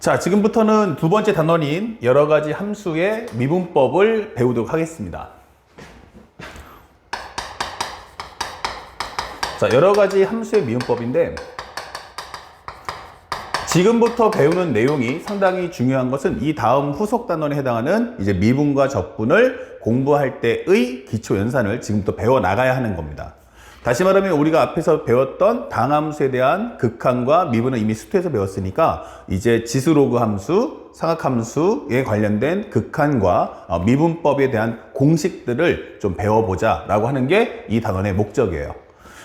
자, 지금부터는 두 번째 단원인 여러 가지 함수의 미분법을 배우도록 하겠습니다. 자, 여러 가지 함수의 미분법인데 지금부터 배우는 내용이 상당히 중요한 것은 이 다음 후속 단원에 해당하는 이제 미분과 적분을 공부할 때의 기초 연산을 지금부터 배워 나가야 하는 겁니다. 다시 말하면 우리가 앞에서 배웠던 당함수에 대한 극한과 미분은 이미 수투에서 배웠으니까 이제 지수로그 함수, 상학함수에 관련된 극한과 미분법에 대한 공식들을 좀 배워보자 라고 하는 게 이 단원의 목적이에요.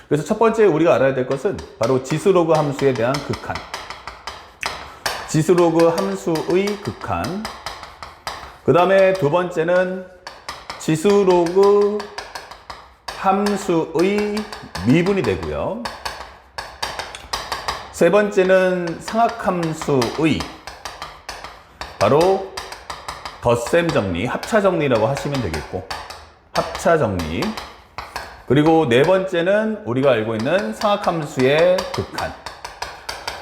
그래서 첫 번째 우리가 알아야 될 것은 바로 지수로그 함수에 대한 극한, 지수로그 함수의 극한, 그 다음에 두 번째는 지수로그 함수의 미분이 되고요. 세 번째는 상학함수의 바로 덧셈 정리, 합차 정리라고 하시면 되겠고, 합차 정리. 그리고 네 번째는 우리가 알고 있는 상학함수의 극한,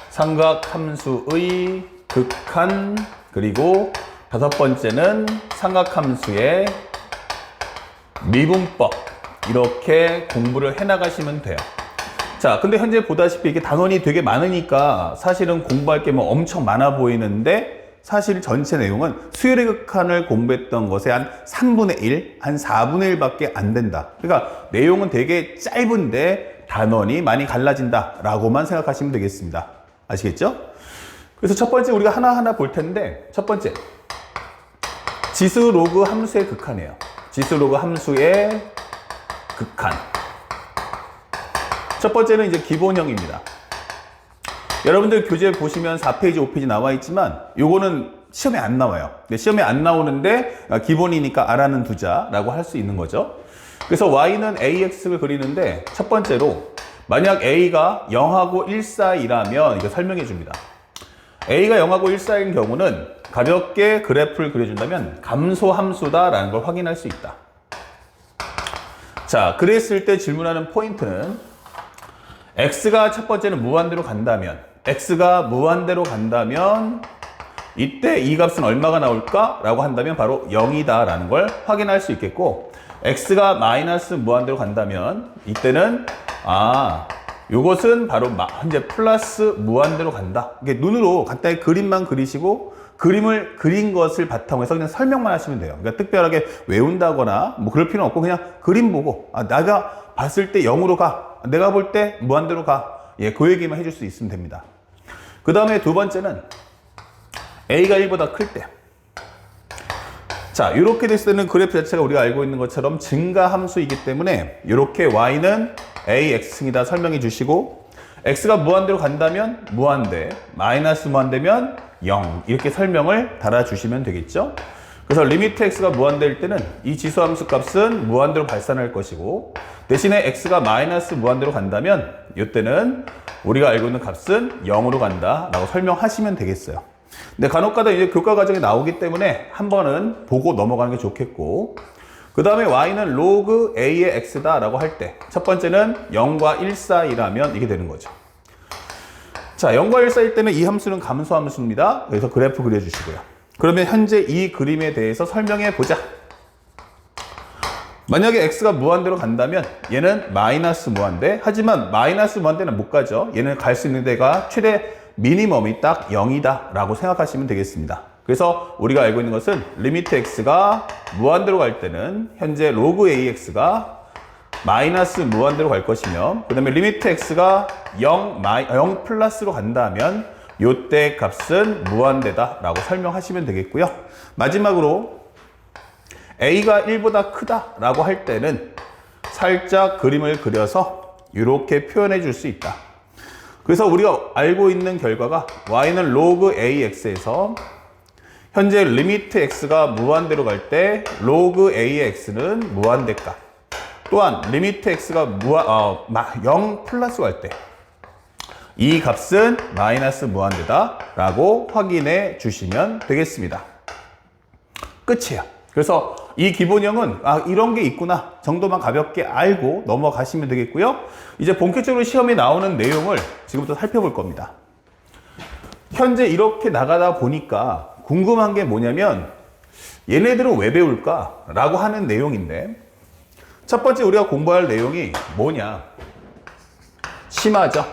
삼각함수의 극한. 그리고 다섯 번째는 삼각함수의 미분법. 이렇게 공부를 해나가시면 돼요. 자, 근데 현재 보다시피 이게 단원이 되게 많으니까 사실은 공부할 게 뭐 엄청 많아 보이는데 사실 전체 내용은 수열의 극한을 공부했던 것의 한 3분의 1, 한 4분의 1밖에 안 된다. 그러니까 내용은 되게 짧은데 단원이 많이 갈라진다 라고만 생각하시면 되겠습니다. 아시겠죠? 그래서 첫 번째 우리가 하나하나 볼 텐데, 첫 번째 지수 로그 함수의 극한이에요. 지수 로그 함수의 극한. 첫 번째는 이제 기본형입니다. 여러분들 교재 보시면 4페이지, 5페이지 나와 있지만 요거는 시험에 안 나와요. 시험에 안 나오는데 기본이니까 알아는 두자라고 할 수 있는 거죠. 그래서 y는 ax를 그리는데 첫 번째로 만약 a가 0하고 1 사이라면 이거 설명해 줍니다. a가 0하고 1 사이인 경우는 가볍게 그래프를 그려준다면 감소함수다라는 걸 확인할 수 있다. 자, 그랬을 때 질문하는 포인트는 x가 첫 번째는 무한대로 간다면, x가 무한대로 간다면 이때 이 값은 얼마가 나올까? 라고 한다면 바로 0이다 라는 걸 확인할 수 있겠고, x가 마이너스 무한대로 간다면 이때는 요것은 바로 현재 플러스 무한대로 간다. 이게 눈으로 간단히 그림만 그리시고 그림을 그린 것을 바탕으로 해서 그냥 설명만 하시면 돼요. 그러니까 특별하게 외운다거나 뭐 그럴 필요는 없고 그냥 그림 보고 내가 봤을 때 0으로 가, 내가 볼 때 무한대로 가, 그 얘기만 해줄 수 있으면 됩니다. 그 다음에 두 번째는 a가 1보다 클 때, 자, 이렇게 됐을 때는 그래프 자체가 우리가 알고 있는 것처럼 증가함수이기 때문에 이렇게 y는 ax승이다 설명해 주시고, x가 무한대로 간다면 무한대, 마이너스 무한대면 0, 이렇게 설명을 달아주시면 되겠죠. 그래서 리미트 x가 무한대일 때는 이 지수함수 값은 무한대로 발산할 것이고, 대신에 x가 마이너스 무한대로 간다면 이때는 우리가 알고 있는 값은 0으로 간다 라고 설명하시면 되겠어요. 근데 간혹가다 이제 교과 과정에 나오기 때문에 한 번은 보고 넘어가는 게 좋겠고, 그 다음에 y는 로그 a의 x다 라고 할 때 첫 번째는 0과 1 사이라면 이게 되는 거죠. 자, 0과 1 사이일 때는 이 함수는 감소함수입니다. 그래서 그래프 그려주시고요. 그러면 현재 이 그림에 대해서 설명해 보자. 만약에 x가 무한대로 간다면 얘는 마이너스 무한대, 하지만 마이너스 무한대는 못 가죠. 얘는 갈 수 있는 데가 최대 미니멈이 딱 0이다 라고 생각하시면 되겠습니다. 그래서 우리가 알고 있는 것은 리미트 x가 무한대로 갈 때는 현재 로그 ax가 마이너스 무한대로 갈 것이며, 그 다음에 리미트 x가 0 플러스로 간다면 요때 값은 무한대다 라고 설명하시면 되겠고요. 마지막으로 a가 1보다 크다 라고 할 때는 살짝 그림을 그려서 이렇게 표현해 줄 수 있다. 그래서 우리가 알고 있는 결과가 y는 로그 ax에서 현재 리미트 x가 무한대로 갈 때 로그 a의 x는 무한대값, 또한 리미트 x가 0 플러스 갈 때 이 값은 마이너스 무한대다 라고 확인해 주시면 되겠습니다. 끝이에요. 그래서 이 기본형은 이런 게 있구나 정도만 가볍게 알고 넘어가시면 되겠고요. 이제 본격적으로 시험에 나오는 내용을 지금부터 살펴볼 겁니다. 현재 이렇게 나가다 보니까 궁금한 게 뭐냐면 얘네들은 왜 배울까? 라고 하는 내용인데 첫 번째 우리가 공부할 내용이 뭐냐? 심화죠.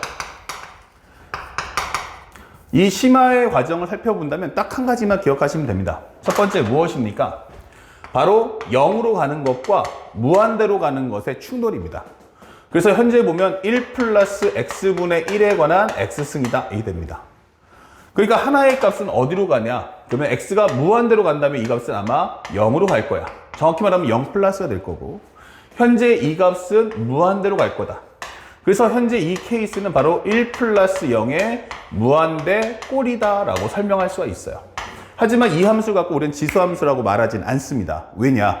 이 심화의 과정을 살펴본다면 딱 한 가지만 기억하시면 됩니다. 첫 번째 무엇입니까? 바로 0으로 가는 것과 무한대로 가는 것의 충돌입니다. 그래서 현재 보면 1 플러스 x분의 1에 관한 x승이다 이게 됩니다. 그러니까 하나의 값은 어디로 가냐? 그러면 x가 무한대로 간다면 이 값은 아마 0으로 갈 거야. 정확히 말하면 0 플러스가 될 거고 현재 이 값은 무한대로 갈 거다. 그래서 현재 이 케이스는 바로 1 플러스 0의 무한대 꼴이다 라고 설명할 수가 있어요. 하지만 이 함수를 갖고 우리는 지수함수라고 말하진 않습니다. 왜냐?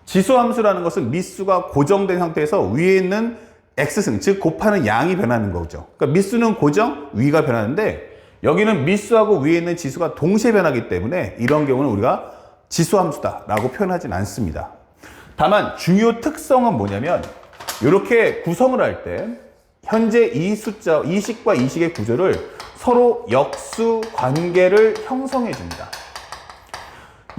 지수함수라는 것은 미수가 고정된 상태에서 위에 있는 x승, 즉 곱하는 양이 변하는 거죠. 그러니까 미수는 고정, 위가 변하는데 여기는 미수하고 위에 있는 지수가 동시에 변하기 때문에 이런 경우는 우리가 지수함수다라고 표현하진 않습니다. 다만 중요 특성은 뭐냐면 이렇게 구성을 할 때 현재 이 숫자, 이 식과 이 식의 구조를 서로 역수 관계를 형성해 줍니다.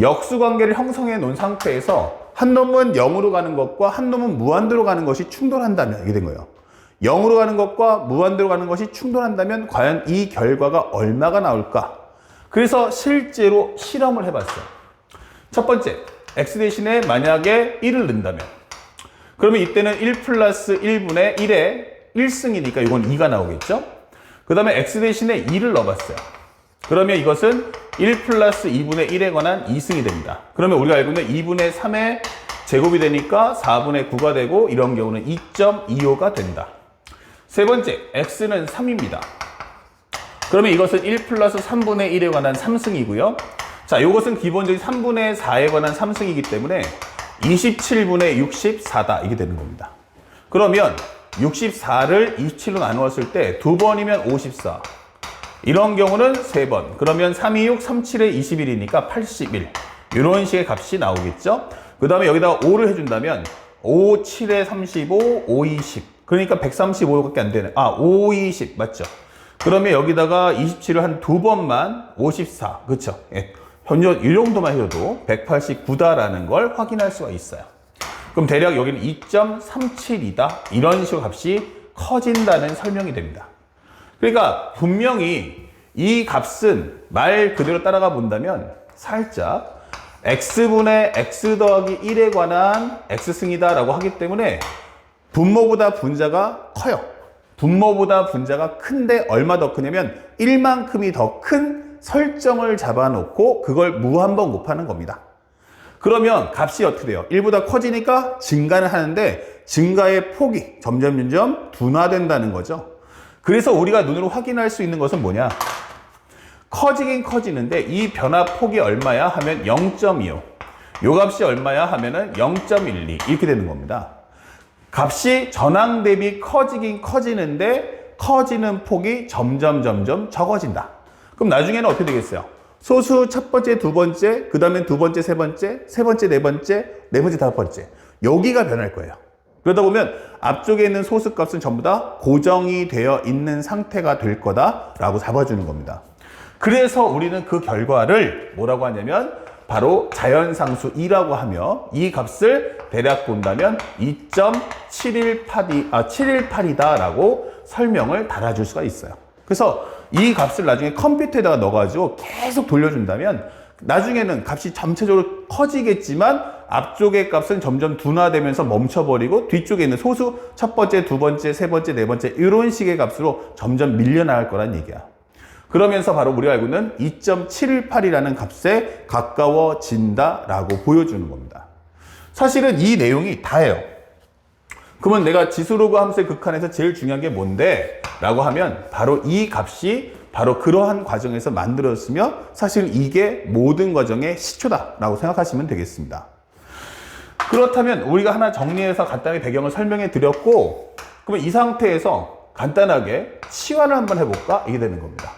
역수 관계를 형성해 놓은 상태에서 한 놈은 0으로 가는 것과 한 놈은 무한대로 가는 것이 충돌한다면 이게 된 거예요. 0으로 가는 것과 무한대로 가는 것이 충돌한다면 과연 이 결과가 얼마가 나올까? 그래서 실제로 실험을 해봤어요. 첫 번째, x 대신에 만약에 1을 넣는다면 그러면 이때는 1 플러스 1분의 1에 1승이니까 이건 2가 나오겠죠? 그 다음에 x 대신에 2를 넣어봤어요. 그러면 이것은 1 플러스 2분의 1에 관한 2승이 됩니다. 그러면 우리가 알고 있는 2분의 3의 제곱이 되니까 4분의 9가 되고 이런 경우는 2.25가 된다. 세 번째, x는 3입니다. 그러면 이것은 1 플러스 3분의 1에 관한 3승이고요. 자, 이것은 기본적인 3분의 4에 관한 3승이기 때문에 27분의 64다 이게 되는 겁니다. 그러면 64를 27로 나누었을 때 두 번이면 54 이런 경우는 세 번 그러면 3, 2, 6, 3, 7에 21이니까 81 이런 식의 값이 나오겠죠. 그 다음에 여기다가 5를 해준다면 5, 7에 35, 5, 20 그러니까 135밖에 안 되네. 5, 20 맞죠? 그러면 여기다가 27을 한 두 번만 54 그쵸? 예. 현재 이 정도만 해도 189다라는 걸 확인할 수가 있어요. 그럼 대략 여기는 2.37이다. 이런 식으로 값이 커진다는 설명이 됩니다. 그러니까 분명히 이 값은 말 그대로 따라가 본다면 살짝 x분의 x 더하기 1에 관한 x승이다 라고 하기 때문에 분모보다 분자가 커요. 분모보다 분자가 큰데 얼마 더 크냐면 1만큼이 더 큰 설정을 잡아놓고 그걸 무한번 곱하는 겁니다. 그러면 값이 어떻게 돼요? 1보다 커지니까 증가는 하는데 증가의 폭이 점점 둔화된다는 거죠. 그래서 우리가 눈으로 확인할 수 있는 것은 뭐냐? 커지긴 커지는데 이 변화 폭이 얼마야 하면 0.25. 요 값이 얼마야 하면은 0.12 이렇게 되는 겁니다. 값이 전항 대비 커지긴 커지는데 커지는 폭이 점점 적어진다. 그럼 나중에는 어떻게 되겠어요? 소수 첫 번째, 두 번째, 그 다음에 두 번째, 세 번째, 세 번째, 네 번째, 네 번째, 다섯 번째. 여기가 변할 거예요. 그러다 보면 앞쪽에 있는 소수 값은 전부 다 고정이 되어 있는 상태가 될 거다라고 잡아주는 겁니다. 그래서 우리는 그 결과를 뭐라고 하냐면 바로 자연상수 2라고 하며 이 값을 대략 본다면 2.718이다라고 설명을 달아줄 수가 있어요. 그래서 이 값을 나중에 컴퓨터에다가 넣어가지고 계속 돌려준다면 나중에는 값이 전체적으로 커지겠지만 앞쪽의 값은 점점 둔화되면서 멈춰버리고 뒤쪽에 있는 소수 첫 번째, 두 번째, 세 번째, 네 번째 이런 식의 값으로 점점 밀려나갈 거란 얘기야. 그러면서 바로 우리가 알고 있는 2.718이라는 값에 가까워진다라고 보여주는 겁니다. 사실은 이 내용이 다예요. 그러면 내가 지수로그 함수의 극한에서 제일 중요한 게 뭔데? 라고 하면 바로 이 값이 바로 그러한 과정에서 만들어졌으며 사실 이게 모든 과정의 시초다라고 생각하시면 되겠습니다. 그렇다면 우리가 하나 정리해서 간단히 배경을 설명해 드렸고 그러면 이 상태에서 간단하게 치환을 한번 해볼까? 이게 되는 겁니다.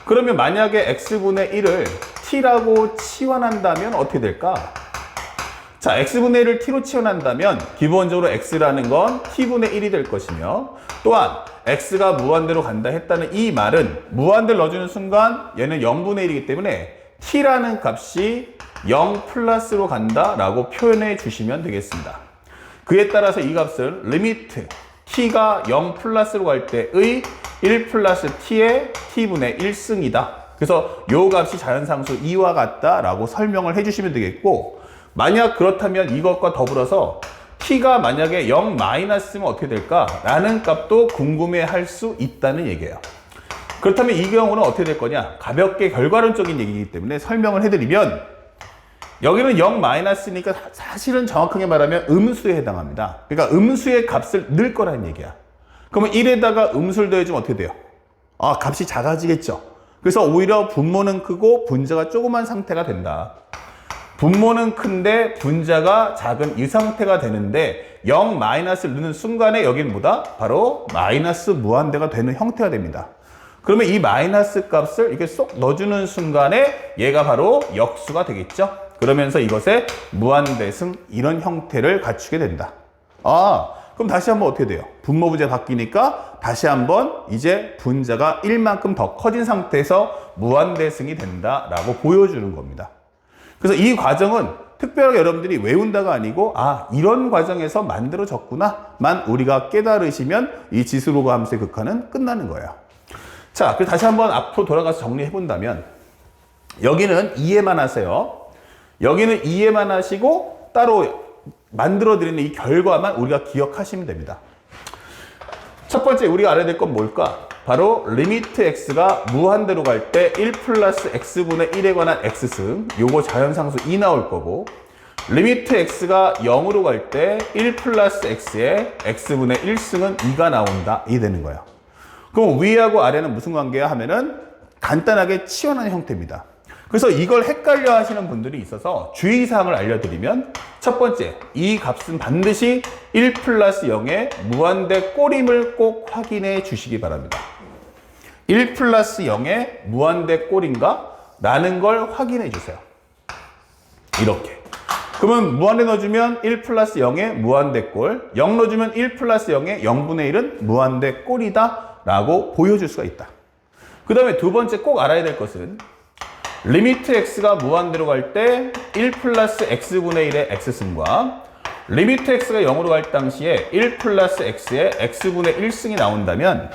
그러면 만약에 x분의 1을 t라고 치환한다면 어떻게 될까? 자, x분의 1을 t로 치환한다면 기본적으로 x라는 건 t분의 1이 될 것이며 또한 x가 무한대로 간다 했다는 이 말은 무한대를 넣어주는 순간 얘는 0분의 1이기 때문에 t라는 값이 0 플러스로 간다라고 표현해 주시면 되겠습니다. 그에 따라서 이 값을 리미트 t가 0 플러스로 갈 때의 1 플러스 t의 t분의 1승이다. 그래서 이 값이 자연상수 2와 같다라고 설명을 해주시면 되겠고, 만약 그렇다면 이것과 더불어서 t가 만약에 0 마이너스면 어떻게 될까? 라는 값도 궁금해할 수 있다는 얘기예요. 그렇다면 이 경우는 어떻게 될 거냐? 가볍게 결과론적인 얘기이기 때문에 설명을 해드리면, 여기는 0 마이너스니까 사실은 정확하게 말하면 음수에 해당합니다. 그러니까 음수의 값을 넣을 거라는 얘기야. 그러면 1에다가 음수를 더해주면 어떻게 돼요? 값이 작아지겠죠. 그래서 오히려 분모는 크고 분자가 조그만 상태가 된다. 분모는 큰데 분자가 작은 이 상태가 되는데 0 마이너스를 넣는 순간에 여기는 뭐다? 바로 마이너스 무한대가 되는 형태가 됩니다. 그러면 이 마이너스 값을 이렇게 쏙 넣어주는 순간에 얘가 바로 역수가 되겠죠. 그러면서 이것의 무한대승 이런 형태를 갖추게 된다. 그럼 다시 한번 어떻게 돼요? 분모 분자 바뀌니까 다시 한번 이제 분자가 1만큼 더 커진 상태에서 무한대승이 된다라고 보여주는 겁니다. 그래서 이 과정은 특별하게 여러분들이 외운다가 아니고 이런 과정에서 만들어졌구나만 우리가 깨달으시면 이 지수로그 함수의 극한은 끝나는 거예요. 자, 그래서 다시 한번 앞으로 돌아가서 정리해 본다면, 여기는 이해만 하세요. 여기는 이해만 하시고 따로 만들어드리는 이 결과만 우리가 기억하시면 됩니다. 첫 번째 우리가 알아야 될 건 뭘까? 바로 리미트 x가 무한대로 갈 때 1 플러스 x분의 1에 관한 x승, 요거 자연상수 2 나올 거고, 리미트 x가 0으로 갈 때 1 플러스 x에 x분의 1승은 2가 나온다. 이 되는 거예요. 그럼 위하고 아래는 무슨 관계야 하면은 간단하게 치환하는 형태입니다. 그래서 이걸 헷갈려 하시는 분들이 있어서 주의사항을 알려드리면, 첫 번째, 이 값은 반드시 1 플러스 0의 무한대 꼴임을 꼭 확인해 주시기 바랍니다. 1 플러스 0의 무한대 꼴인가? 라는 걸 확인해 주세요. 이렇게. 그러면 무한대 넣어주면 1 플러스 0의 무한대 꼴, 0 넣어주면 1 플러스 0의 0분의 1은 무한대 꼴이다 라고 보여줄 수가 있다. 그 다음에 두 번째 꼭 알아야 될 것은, 리미트 x가 무한대로 갈 때 1 플러스 x분의 1의 x승과 리미트 x가 0으로 갈 당시에 1 플러스 x의 x분의 1승이 나온다면,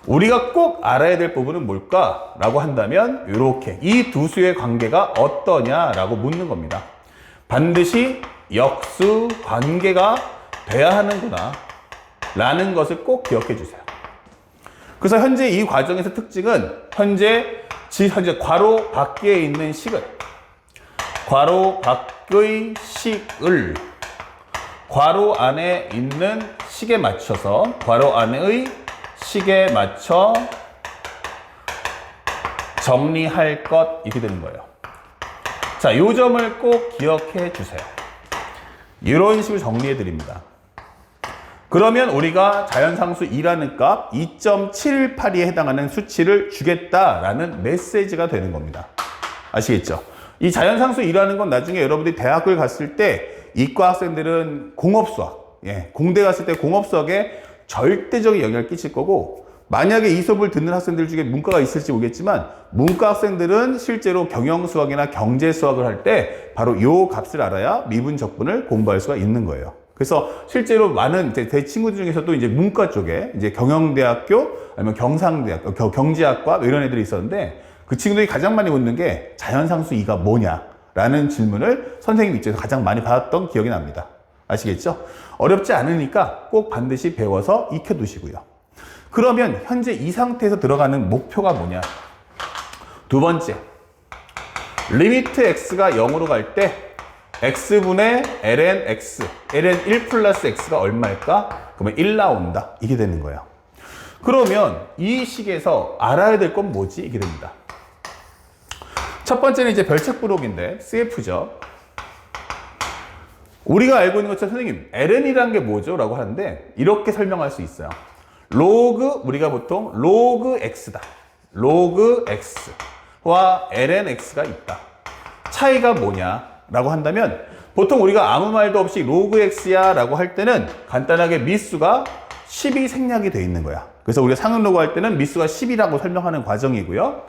우리가 꼭 알아야 될 부분은 뭘까? 라고 한다면 이렇게 이 두 수의 관계가 어떠냐라고 묻는 겁니다. 반드시 역수 관계가 돼야 하는구나 라는 것을 꼭 기억해 주세요. 그래서 현재 이 과정에서 특징은 현재 괄호 밖에 있는 식을, 괄호 밖의 식을 괄호 안에 있는 식에 맞춰서, 괄호 안의 식에 맞춰 정리할 것, 이렇게 되는 거예요. 자, 이 점을 꼭 기억해 주세요. 이런 식으로 정리해 드립니다. 그러면 우리가 자연상수 2라는 값 2.718에 해당하는 수치를 주겠다라는 메시지가 되는 겁니다. 아시겠죠? 이 자연상수 2라는 건 나중에 여러분들이 대학을 갔을 때 이과 학생들은 공업수학, 공대 갔을 때 공업수학에 절대적인 영향을 끼칠 거고, 만약에 이 수업을 듣는 학생들 중에 문과가 있을지 모르겠지만 문과 학생들은 실제로 경영수학이나 경제수학을 할 때 바로 이 값을 알아야 미분 적분을 공부할 수가 있는 거예요. 그래서 실제로 많은 제 친구들 중에서도 이제 문과 쪽에 이제 경영대학교 아니면 경상대학교, 경제학과 이런 애들이 있었는데, 그 친구들이 가장 많이 묻는 게 자연상수 2가 뭐냐라는 질문을 선생님 입장에서 가장 많이 받았던 기억이 납니다. 아시겠죠? 어렵지 않으니까 꼭 반드시 배워서 익혀두시고요. 그러면 현재 이 상태에서 들어가는 목표가 뭐냐? 두 번째, 리미트 x가 0으로 갈 때 x분의 ln x, ln 1 플러스 x가 얼마일까? 그러면 1 나온다. 이게 되는 거예요. 그러면 이 식에서 알아야 될 건 뭐지? 이게 됩니다. 첫 번째는 이제 별책부록인데 CF죠. 우리가 알고 있는 것처럼 선생님, ln이라는 게 뭐죠? 라고 하는데 이렇게 설명할 수 있어요. 우리가 보통 로그 x다. 로그 x와 ln x가 있다. 차이가 뭐냐? 라고 한다면, 보통 우리가 아무 말도 없이 로그 x야 라고 할 때는 간단하게 미수가 10이 생략이 돼 있는 거야. 그래서 우리가 상응 로그 할 때는 미수가 10이라고 설명하는 과정이고요.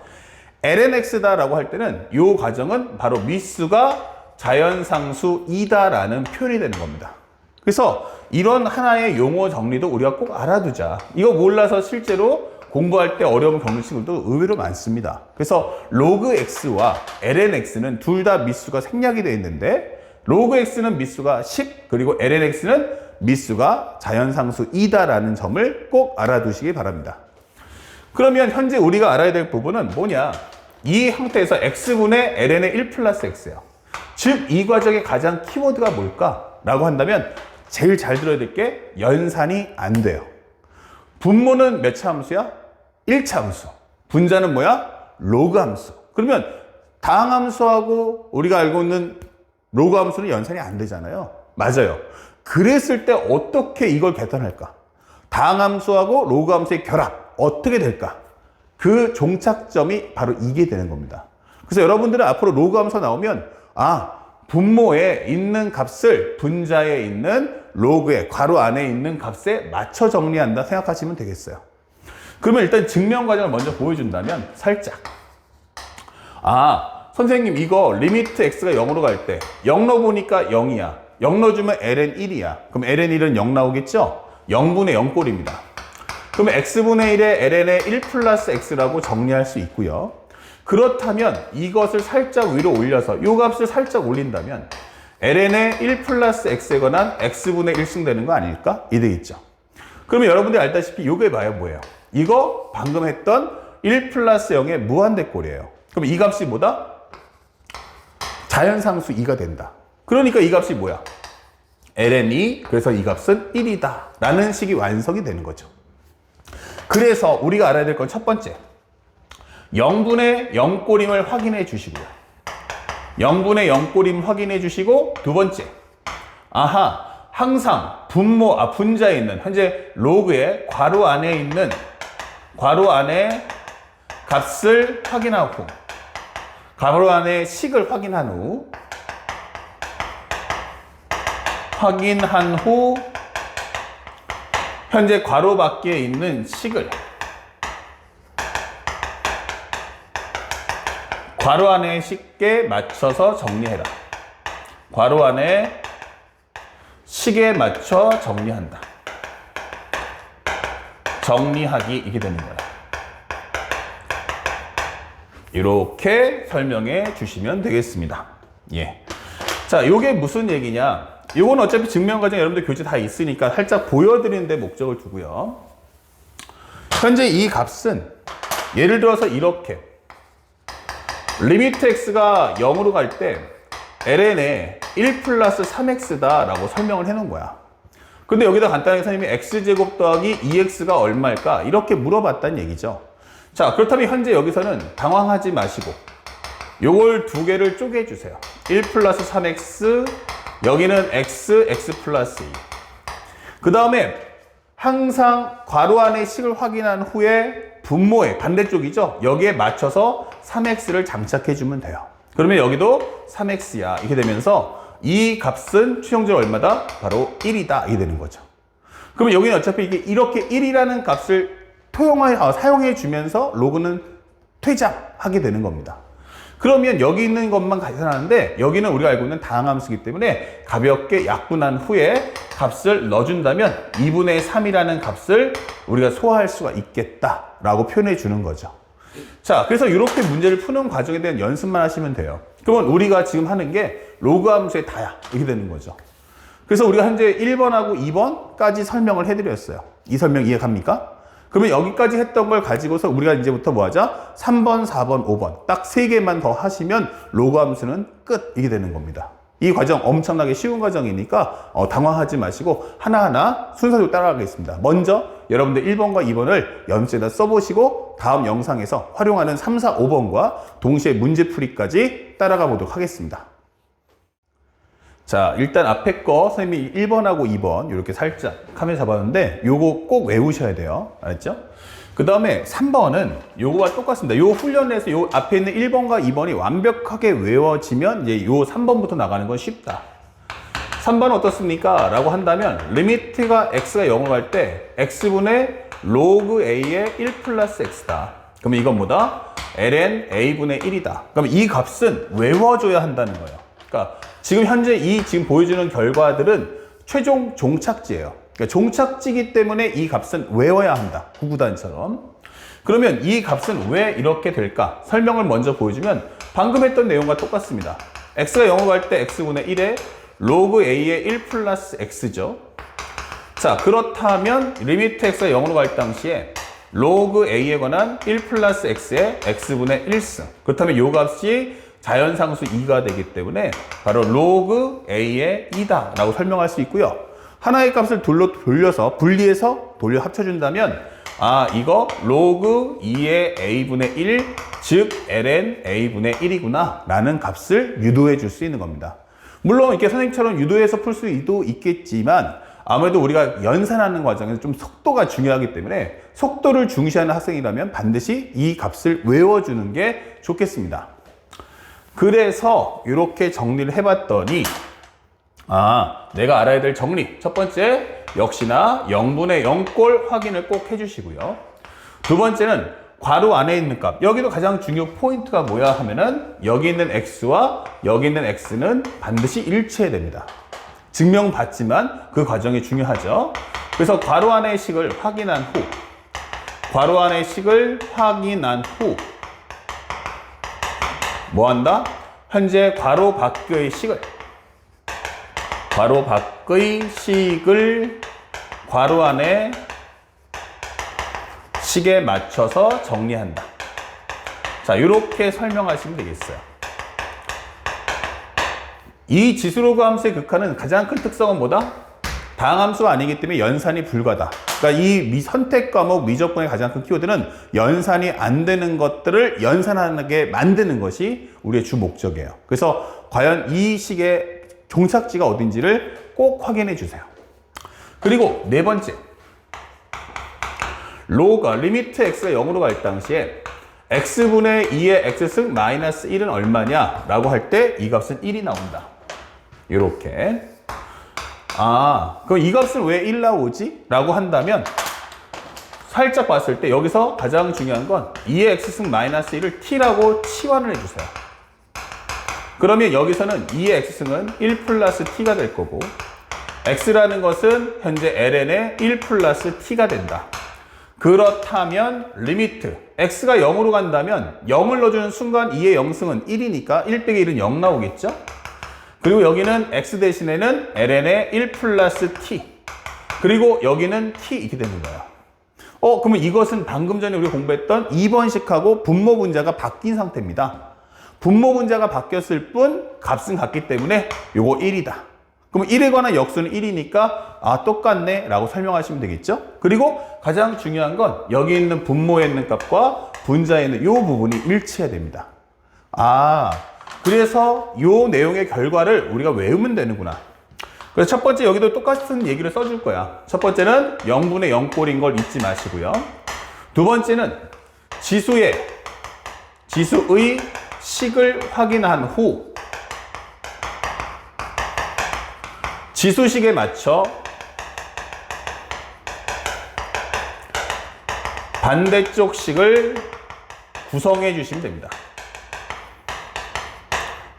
lnx다라고 할 때는 이 과정은 바로 미수가 자연상수 2다라는 표현이 되는 겁니다. 그래서 이런 하나의 용어 정리도 우리가 꼭 알아두자. 이거 몰라서 실제로 공부할 때 어려움 겪는 친구들도 의외로 많습니다. 그래서 로그 x와 lnx는 둘 다 미수가 생략이 되어 있는데 로그 x는 미수가 10 그리고 lnx는 미수가 자연상수 2다라는 점을 꼭 알아두시기 바랍니다. 그러면 현재 우리가 알아야 될 부분은 뭐냐? 이 형태에서 x분의 ln의 1 플러스 x예요. 즉 이 과정의 가장 키워드가 뭘까? 라고 한다면 제일 잘 들어야 될 게 연산이 안 돼요. 분모는 몇 차 함수야? 1차 함수. 분자는 뭐야? 로그 함수. 그러면 다항 함수하고 우리가 알고 있는 로그 함수는 연산이 안 되잖아요. 맞아요. 그랬을 때 어떻게 이걸 계산할까? 다항 함수하고 로그 함수의 결합 어떻게 될까? 그 종착점이 바로 이게 되는 겁니다. 그래서 여러분들은 앞으로 로그 함수 나오면 분모에 있는 값을 분자에 있는 로그의 괄호 안에 있는 값에 맞춰 정리한다 생각하시면 되겠어요. 그러면 일단 증명 과정을 먼저 보여준다면 살짝 선생님 이거 리미트 x가 0으로 갈 때 0 넣어보니까 0이야. 0 넣어주면 ln 1이야. 그럼 ln 1은 0 나오겠죠? 0분의 0꼴입니다. 그러면 x분의 1에 ln의 1 플러스 x라고 정리할 수 있고요. 그렇다면 이것을 살짝 위로 올려서 이 값을 살짝 올린다면 ln의 1 플러스 x에 관한 x분의 1승 되는 거 아닐까? 이 되겠죠. 그러면 여러분들이 알다시피 이게 봐요 뭐예요? 이거 방금 했던 1 플러스 0의 무한대꼴이에요. 그럼 이 값이 뭐다? 자연상수 2가 된다. 그러니까 이 값이 뭐야? ln2 그래서 이 값은 1이다 라는 식이 완성이 되는 거죠. 그래서 우리가 알아야 될 건 첫 번째 0분의 0꼴임을 확인해 주시고요. 0분의 0꼴임 확인해 주시고 두 번째 항상 분자에 있는 현재 로그의 괄호 안에 있는 괄호 안에 값을 확인하고 괄호 안에 식을 확인한 후 현재 괄호 밖에 있는 식을 괄호 안에 식에 맞춰서 정리해라. 괄호 안에 식에 맞춰 정리한다. 정리하기 이게 되는 거야. 이렇게 설명해 주시면 되겠습니다. 예. 자, 요게 무슨 얘기냐? 요건 어차피 증명 과정 여러분들 교재 다 있으니까 살짝 보여드리는 데 목적을 두고요. 현재 이 값은 예를 들어서 이렇게 리미트 x가 0으로 갈 때 ln에 1 플러스 3x다 라고 설명을 해 놓은 거야. 근데 여기다 간단하게 선생님이 x제곱 더하기 2x가 얼마일까? 이렇게 물어봤다는 얘기죠. 자, 그렇다면 현재 여기서는 당황하지 마시고 요걸 두 개를 쪼개 주세요. 1 플러스 3x 여기는 x 플러스 2. 그 다음에 항상 괄호 안의 식을 확인한 후에 분모의 반대쪽이죠. 여기에 맞춰서 3x를 장착해 주면 돼요. 그러면 여기도 3x야 이렇게 되면서 이 값은 추정적으로 얼마다? 바로 1이다 이게 되는 거죠. 그러면 여기는 어차피 이게 이렇게 1이라는 값을 사용해 주면서 로그는 퇴장하게 되는 겁니다. 그러면 여기 있는 것만 계산하는데 여기는 우리가 알고 있는 다항함수이기 때문에 가볍게 약분한 후에 값을 넣어준다면 2분의 3이라는 값을 우리가 소화할 수가 있겠다라고 표현해 주는 거죠. 자, 그래서 이렇게 문제를 푸는 과정에 대한 연습만 하시면 돼요. 그러면 우리가 지금 하는 게 로그 함수의 다야 이렇게 되는 거죠. 그래서 우리가 현재 1번하고 2번까지 설명을 해드렸어요. 이 설명 이해갑니까? 그러면 여기까지 했던 걸 가지고서 우리가 이제부터 뭐 하자? 3번, 4번, 5번 딱 3개만 더 하시면 로그 함수는 끝 이게 되는 겁니다. 이 과정 엄청나게 쉬운 과정이니까 당황하지 마시고 하나하나 순서대로 따라가겠습니다. 먼저 여러분들 1번과 2번을 연습에다 써보시고 다음 영상에서 활용하는 3, 4, 5번과 동시에 문제풀이까지 따라가 보도록 하겠습니다. 자, 일단 앞에 거 선생님이 1번하고 2번 이렇게 살짝 카메라 잡았는데 요거 꼭 외우셔야 돼요. 알았죠? 그 다음에 3번은 요거와 똑같습니다. 요 훈련에서 요 앞에 있는 1번과 2번이 완벽하게 외워지면 이제 요 3번부터 나가는 건 쉽다. 3번은 어떻습니까? 라고 한다면 리미트가 x가 0으로 갈 때 x분의 로그 a의 1 플러스 x다. 그러면 이건 뭐다? ln a분의 1이다. 그럼 이 값은 외워줘야 한다는 거예요. 그러니까 지금 현재 이 지금 보여주는 결과들은 최종 종착지예요. 그러니까 종착지이기 때문에 이 값은 외워야 한다. 구구단처럼. 그러면 이 값은 왜 이렇게 될까? 설명을 먼저 보여주면 방금 했던 내용과 똑같습니다. x가 0으로 갈 때 x분의 1에 로그 a의 1 플러스 x죠. 자, 그렇다면 리미트 x가 0으로 갈 당시에 로그 a에 관한 1 플러스 x의 x분의 1승. 그렇다면 이 값이 자연상수 2가 되기 때문에 바로 로그 a의 2다 라고 설명할 수 있고요. 하나의 값을 돌려서 분리해서 돌려 합쳐준다면 이거 로그 2의 a분의 1, 즉 ln a분의 1이구나 라는 값을 유도해 줄 수 있는 겁니다. 물론 이렇게 선생님처럼 유도해서 풀 수도 있겠지만 아무래도 우리가 연산하는 과정에서 좀 속도가 중요하기 때문에 속도를 중시하는 학생이라면 반드시 이 값을 외워주는 게 좋겠습니다. 그래서 이렇게 정리를 해봤더니 내가 알아야 될 정리. 첫 번째, 역시나 0분의 0꼴 확인을 꼭 해주시고요. 두 번째는 괄호 안에 있는 값. 여기도 가장 중요 포인트가 뭐야 하면은 여기 있는 x와 여기 있는 x는 반드시 일치해야 됩니다. 증명받지만 그 과정이 중요하죠. 그래서 괄호 안의 식을 확인한 후 뭐 한다? 현재 괄호 밖의 식을 괄호 안에 식에 맞춰서 정리한다. 자, 이렇게 설명하시면 되겠어요. 이 지수로그 함수의 극한은 가장 큰 특성은 뭐다? 다항함수가 아니기 때문에 연산이 불가다. 그러니까 이 선택 과목 미적분의 가장 큰 키워드는 연산이 안 되는 것들을 연산하게 만드는 것이 우리의 주 목적이에요. 그래서 과연 이 식의 종착지가 어딘지를 꼭 확인해 주세요. 그리고 네 번째, 리미트 x가 0으로 갈 당시에 x분의 2의 x승 마이너스 1은 얼마냐? 라고 할 때 이 값은 1이 나온다. 이렇게. 그럼 이 값은 왜 1 나오지? 라고 한다면 살짝 봤을 때 여기서 가장 중요한 건 2의 x승 마이너스 1을 t라고 치환을 해주세요. 그러면 여기서는 2의 x승은 1 플러스 t가 될 거고 x라는 것은 현재 ln의 1 플러스 t가 된다. 그렇다면 리미트 x가 0으로 간다면 0을 넣어주는 순간 2의 0승은 1이니까 1 빼기 1은 0 나오겠죠? 그리고 여기는 x 대신에는 ln의 1 플러스 t 그리고 여기는 t 이렇게 되는 거야. 그러면 이것은 방금 전에 우리가 공부했던 2번식하고 분모 분자가 바뀐 상태입니다. 분모 분자가 바뀌었을 뿐 값은 같기 때문에 요거 1이다. 그럼 1에 관한 역수는 1이니까 똑같네 라고 설명하시면 되겠죠. 그리고 가장 중요한 건 여기 있는 분모에 있는 값과 분자에 있는 이 부분이 일치해야 됩니다. 그래서 이 내용의 결과를 우리가 외우면 되는구나. 그래서 첫 번째 여기도 똑같은 얘기를 써줄 거야. 첫 번째는 0분의 0꼴인 걸 잊지 마시고요. 두 번째는 지수의 식을 확인한 후 지수식에 맞춰 반대쪽 식을 구성해 주시면 됩니다.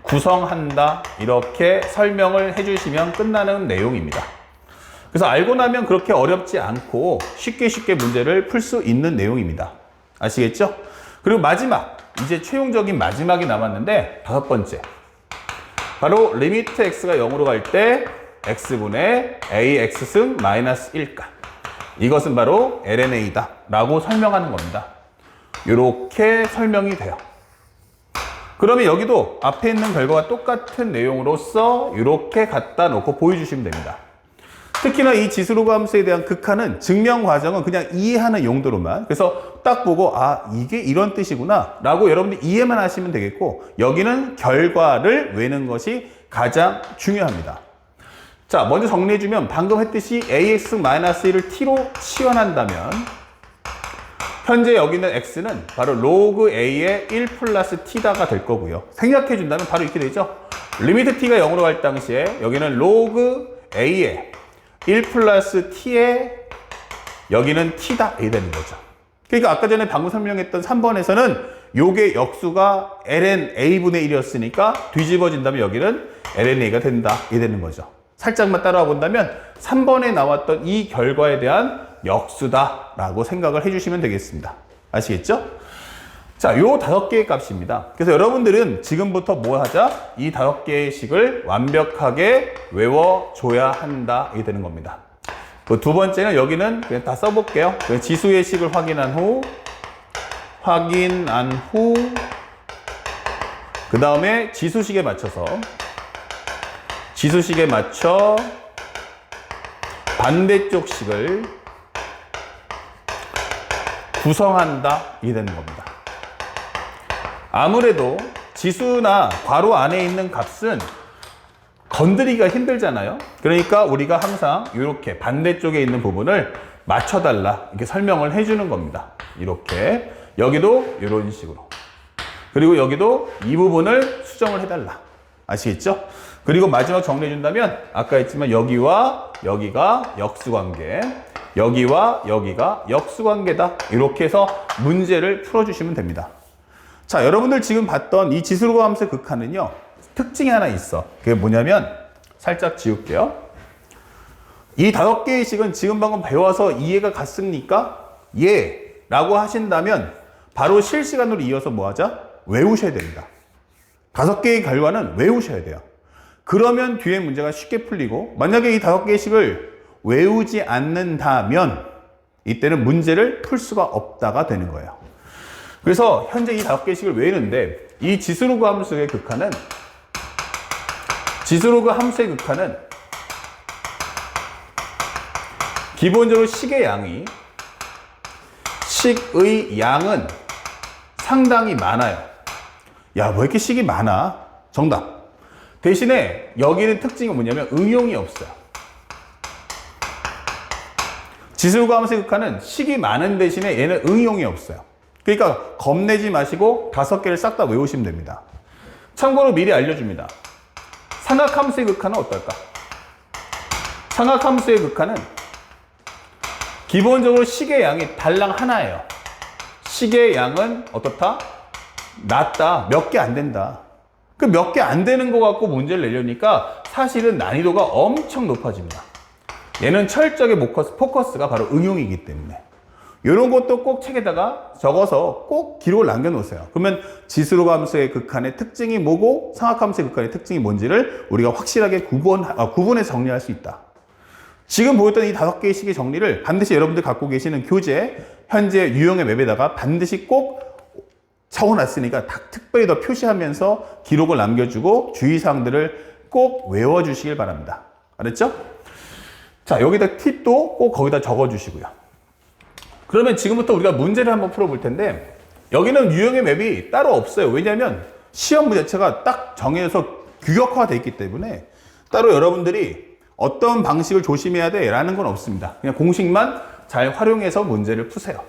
구성한다 이렇게 설명을 해주시면 끝나는 내용입니다. 그래서 알고 나면 그렇게 어렵지 않고 쉽게 문제를 풀 수 있는 내용입니다. 아시겠죠? 그리고 마지막, 이제 최종적인 마지막이 남았는데 다섯 번째, 바로 리미트 x가 0으로 갈 때 x분의 ax승 마이너스 1가, 이것은 바로 lnA다 라고 설명하는 겁니다. 이렇게 설명이 돼요. 그러면 여기도 앞에 있는 결과와 똑같은 내용으로서 이렇게 갖다 놓고 보여주시면 됩니다. 특히나 이 지수로그 함수에 대한 극한은 증명 과정은 그냥 이해하는 용도로만, 그래서 딱 보고 이게 이런 뜻이구나 라고 여러분들 이해만 하시면 되겠고, 여기는 결과를 외는 것이 가장 중요합니다. 자, 먼저 정리해주면 방금 했듯이 ax-1을 t로 치환한다면 현재 여기 있는 x는 바로 로그 a의 1 플러스 t다가 될 거고요. 생략해 준다면 바로 이렇게 되죠. 리미트 t가 0으로 갈 당시에 여기는 로그 a의 1 플러스 t의 여기는 t다 이 되는 거죠. 그러니까 아까 전에 방금 설명했던 3번에서는 요게 역수가 ln a분의 1이었으니까 뒤집어진다면 여기는 ln a가 된다 이 되는 거죠. 살짝만 따라와 본다면 3번에 나왔던 이 결과에 대한 역수다라고 생각을 해주시면 되겠습니다. 아시겠죠? 자, 요 5개의 값입니다. 그래서 여러분들은 지금부터 뭐 하자? 이 5개의 식을 완벽하게 외워줘야 한다 이 되는 겁니다. 그 두 번째는 여기는 그냥 다 써볼게요. 지수의 식을 확인한 후 그 다음에 지수식에 맞춰 반대쪽 식을 구성한다 이 되는 겁니다. 아무래도 지수나 괄호 안에 있는 값은 건드리기가 힘들잖아요. 그러니까 우리가 항상 이렇게 반대쪽에 있는 부분을 맞춰달라 이렇게 설명을 해주는 겁니다. 이렇게 여기도 이런 식으로, 그리고 여기도 이 부분을 수정을 해달라. 아시겠죠? 그리고 마지막 정리해준다면 아까 했지만 여기와 여기가 역수관계, 여기와 여기가 역수관계다. 이렇게 해서 문제를 풀어주시면 됩니다. 자, 여러분들 지금 봤던 이 지수로 함수의 극한은요, 특징이 하나 있어. 그게 뭐냐면, 살짝 지울게요. 이 5개의 식은 지금 방금 배워서 이해가 갔습니까? 예 라고 하신다면 바로 실시간으로 이어서 뭐 하자? 외우셔야 됩니다. 5개의 결과는 외우셔야 돼요. 그러면 뒤에 문제가 쉽게 풀리고, 만약에 이 5개의 식을 외우지 않는다면 이때는 문제를 풀 수가 없다가 되는 거예요. 그래서 현재 이 5개의 식을 외우는데, 이 지수로그 함수의 극한은 기본적으로 식의 양은 상당히 많아요. 야, 뭐 이렇게 식이 많아? 정답. 대신에 여기는 특징이 뭐냐면 응용이 없어요. 지수로그 함수의 극한은 식이 많은 대신에 얘는 응용이 없어요. 그러니까 겁내지 마시고 5개를 싹 다 외우시면 됩니다. 참고로 미리 알려줍니다. 삼각함수의 극한은 어떨까? 삼각함수의 극한은 기본적으로 식의 양이 달랑 하나예요. 식의 양은 어떻다? 낮다. 몇 개 안 된다. 그 몇 개 안 되는 거 갖고 문제를 내려니까 사실은 난이도가 엄청 높아집니다. 얘는 철저하게 포커스가 바로 응용이기 때문에. 이런 것도 꼭 책에다가 적어서 꼭 기록을 남겨놓으세요. 그러면 지수로그 함수의 극한의 특징이 뭐고 삼각함수의 극한의 특징이 뭔지를 우리가 확실하게 구분해서 정리할 수 있다. 지금 보였던 이 5개의 식의 정리를 반드시 여러분들 갖고 계시는 교재, 현재 유형의 맵에다가 반드시 꼭 적어놨으니까 특별히 더 표시하면서 기록을 남겨주고 주의사항들을 꼭 외워주시길 바랍니다. 알았죠? 자, 여기다 팁도 꼭 거기다 적어주시고요. 그러면 지금부터 우리가 문제를 한번 풀어볼 텐데, 여기는 유형의 맵이 따로 없어요. 왜냐하면 시험 문제 자체가 딱 정해서 규격화되어 있기 때문에 따로 여러분들이 어떤 방식을 조심해야 돼 라는 건 없습니다. 그냥 공식만 잘 활용해서 문제를 푸세요.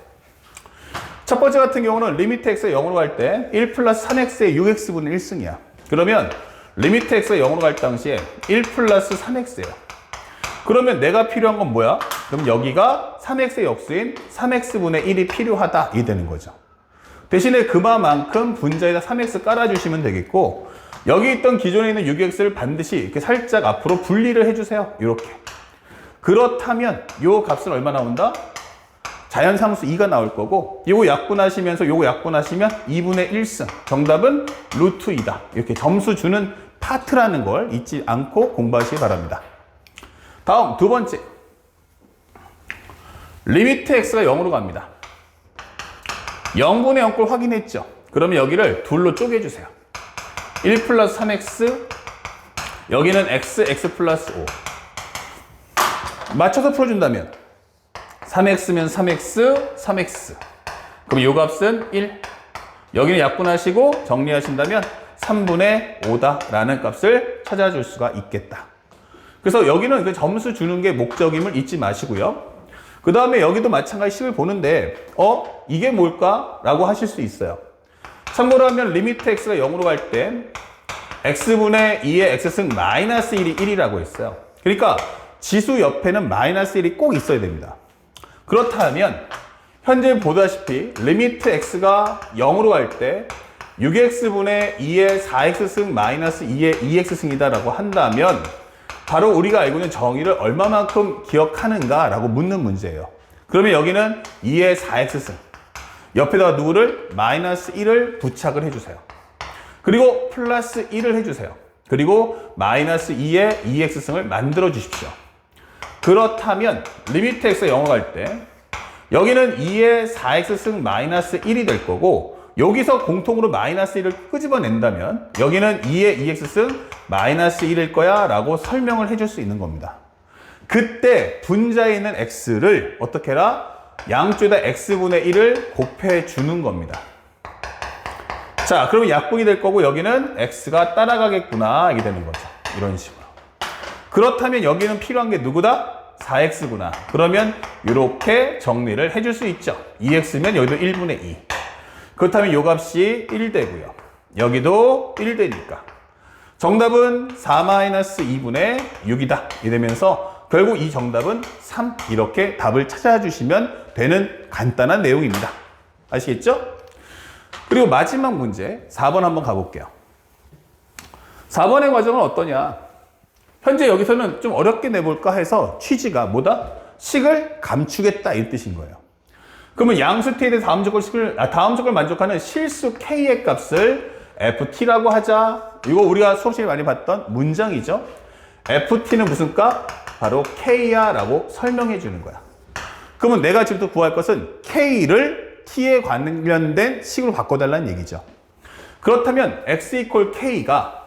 첫 번째 같은 경우는 리미트 x가 0으로 갈 때 1 플러스 3x의 6x분의 1승이야. 그러면 리미트 x가 0으로 갈 당시에 1 플러스 3x예요. 그러면 내가 필요한 건 뭐야? 그럼 여기가 3x의 역수인 3x분의 1이 필요하다 이 되는 거죠. 대신에 그만큼 분자에다 3x 깔아주시면 되겠고, 여기 있던 기존에 있는 6x를 반드시 이렇게 살짝 앞으로 분리를 해주세요. 이렇게. 그렇다면 이 값은 얼마 나온다? 자연상수 2가 나올 거고, 요거 약분하시면서 요거 약분하시면 2분의 1승. 정답은 루트 2다. 이렇게 점수 주는 파트라는 걸 잊지 않고 공부하시기 바랍니다. 다음 두 번째. 리미트 x가 0으로 갑니다. 0분의 0꼴 확인했죠? 그러면 여기를 둘로 쪼개주세요. 1 플러스 3x, 여기는 x 플러스 5. 맞춰서 풀어준다면 3x면 3x, 3x. 그럼 요 값은 1. 여기는 약분하시고 정리하신다면 3분의 5다라는 값을 찾아줄 수가 있겠다. 그래서 여기는 그 점수 주는 게 목적임을 잊지 마시고요. 그 다음에 여기도 마찬가지 식을 보는데 이게 뭘까? 라고 하실 수 있어요. 참고로 하면 리미트 x가 0으로 갈 때 x분의 2의 x승 마이너스 1이 1이라고 했어요. 그러니까 지수 옆에는 마이너스 1이 꼭 있어야 됩니다. 그렇다면 현재 보다시피 리미트 x가 0으로 갈 때 6x분의 2의 4x승 마이너스 2의 2x승이다 라고 한다면 바로 우리가 알고 있는 정의를 얼마만큼 기억하는가 라고 묻는 문제예요. 그러면 여기는 2의 4x승 옆에다가 누구를? 마이너스 1을 부착을 해주세요. 그리고 플러스 1을 해주세요. 그리고 마이너스 2의 2x승을 만들어 주십시오. 그렇다면 리미트 x가 0으로 갈 때 여기는 2의 4x승 마이너스 1이 될 거고 여기서 공통으로 마이너스 1을 끄집어낸다면 여기는 2의 2x승 마이너스 1일 거야 라고 설명을 해줄 수 있는 겁니다. 그때 분자에 있는 x를 어떻게 해라? 양쪽에다 x분의 1을 곱해 주는 겁니다. 자, 그러면 약분이 될 거고 여기는 x가 따라가겠구나 이게 되는 거죠. 이런 식으로. 그렇다면 여기는 필요한 게 누구다? 4x구나. 그러면 이렇게 정리를 해줄 수 있죠. 2x면 여기도 1분의 2. 그렇다면 이 값이 1 되고요. 여기도 1 되니까. 정답은 4-2분의 6이다. 이러면서 결국 이 정답은 3. 이렇게 답을 찾아주시면 되는 간단한 내용입니다. 아시겠죠? 그리고 마지막 문제 4번 한번 가볼게요. 4번의 과정은 어떠냐? 현재 여기서는 좀 어렵게 내볼까 해서 취지가 뭐다? 식을 감추겠다 이 뜻인 거예요. 그러면 양수 t에 대해 다음 조건을 만족하는 실수 k의 값을 ft라고 하자. 이거 우리가 수업 시간에 많이 봤던 문장이죠. ft는 무슨 값? 바로 k야 라고 설명해 주는 거야. 그러면 내가 지금 또 구할 것은 k를 t에 관련된 식으로 바꿔달라는 얘기죠. 그렇다면 x equal k가